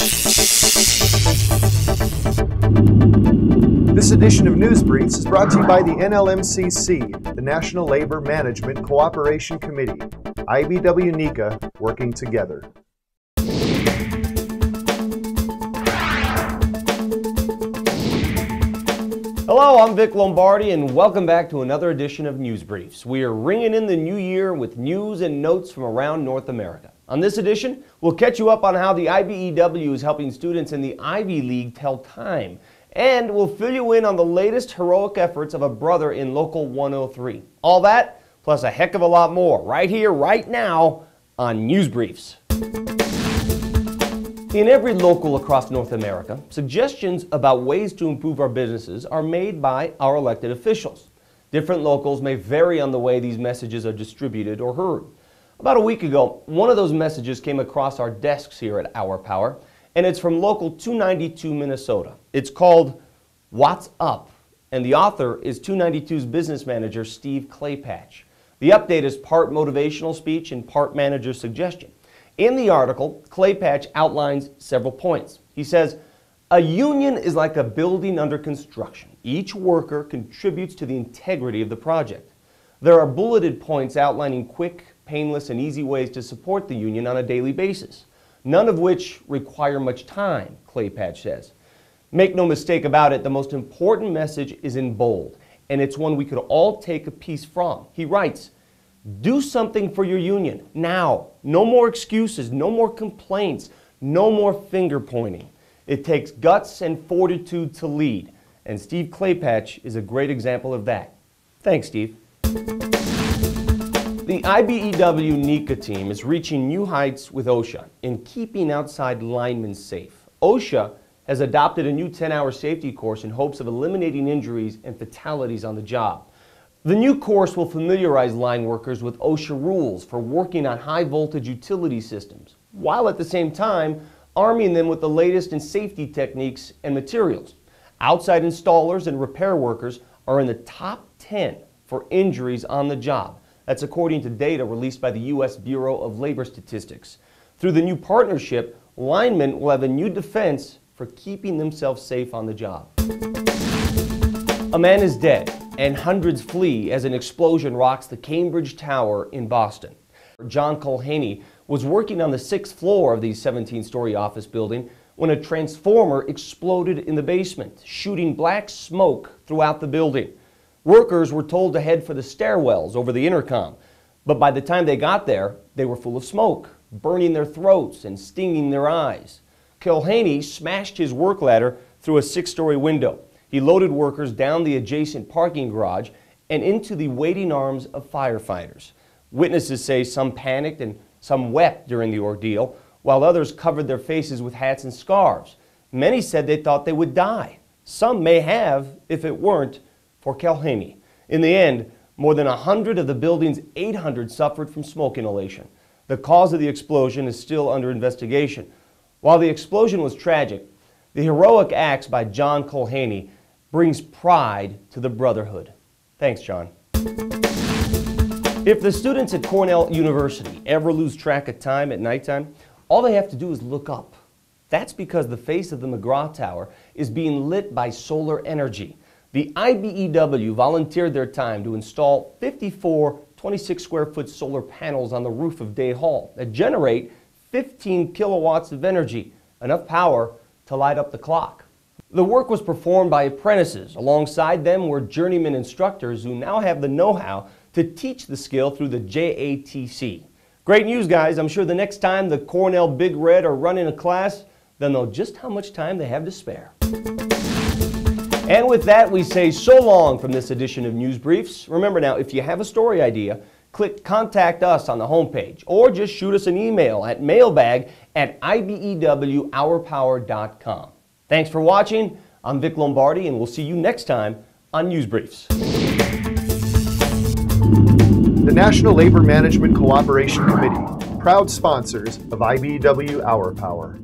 This edition of News Briefs is brought to you by the NLMCC, the National Labor Management Cooperation Committee, IBEW NECA, working together. Hello, I'm Vic Lombardi and welcome back to another edition of News Briefs. We are ringing in the new year with news and notes from around North America. On this edition, we'll catch you up on how the IBEW is helping students in the Ivy League tell time. And we'll fill you in on the latest heroic efforts of a brother in Local 103. All that, plus a heck of a lot more, right here, right now, on News Briefs. In every local across North America, suggestions about ways to improve our businesses are made by our elected officials. Different locals may vary on the way these messages are distributed or heard. About a week ago, one of those messages came across our desks here at Our Power, and it's from Local 292 Minnesota. It's called What's Up, and the author is 292's business manager, Steve Claypatch. The update is part motivational speech and part manager suggestion. In the article, Claypatch outlines several points. He says, a union is like a building under construction. Each worker contributes to the integrity of the project. There are bulleted points outlining quick, painless, and easy ways to support the union on a daily basis, none of which require much time, Claypatch says. Make no mistake about it, the most important message is in bold, and it's one we could all take a piece from. He writes, do something for your union now. No more excuses, no more complaints, no more finger pointing. It takes guts and fortitude to lead, and Steve Claypatch is a great example of that. Thanks, Steve. The IBEW NECA team is reaching new heights with OSHA in keeping outside linemen safe. OSHA has adopted a new 10-hour safety course in hopes of eliminating injuries and fatalities on the job. The new course will familiarize line workers with OSHA rules for working on high-voltage utility systems, while at the same time arming them with the latest in safety techniques and materials. Outside installers and repair workers are in the top 10 for injuries on the job. That's according to data released by the U.S. Bureau of Labor Statistics. Through the new partnership, linemen will have a new defense for keeping themselves safe on the job. A man is dead and hundreds flee as an explosion rocks the Cambridge Tower in Boston. John Culhaney was working on the 6th floor of the 17-story office building when a transformer exploded in the basement, shooting black smoke throughout the building. Workers were told to head for the stairwells over the intercom, but by the time they got there, they were full of smoke, burning their throats and stinging their eyes. Culhaney smashed his work ladder through a 6-story window. He loaded workers down the adjacent parking garage and into the waiting arms of firefighters. Witnesses say some panicked and some wept during the ordeal, while others covered their faces with hats and scarves. Many said they thought they would die. Some may have if it weren't for Culhaney. In the end, more than 100 of the building's 800 suffered from smoke inhalation. The cause of the explosion is still under investigation. While the explosion was tragic, the heroic acts by John Culhaney brings pride to the brotherhood. Thanks, John. If the students at Cornell University ever lose track of time at nighttime, all they have to do is look up. That's because the face of the McGraw Tower is being lit by solar energy. The IBEW volunteered their time to install 54 26-square-foot solar panels on the roof of Day Hall that generate 15 kilowatts of energy, enough power to light up the clock. The work was performed by apprentices. Alongside them were journeyman instructors who now have the know-how to teach the skill through the JATC. Great news, guys. I'm sure the next time the Cornell Big Red are running a class, they'll know just how much time they have to spare. And with that, we say so long from this edition of News Briefs. Remember now, if you have a story idea, click Contact Us on the homepage, or just shoot us an email at mailbag@IBEWOurpower.com. Thanks for watching. I'm Vic Lombardi, and we'll see you next time on News Briefs. The National Labor Management Cooperation Committee, proud sponsors of IBEW Our Power.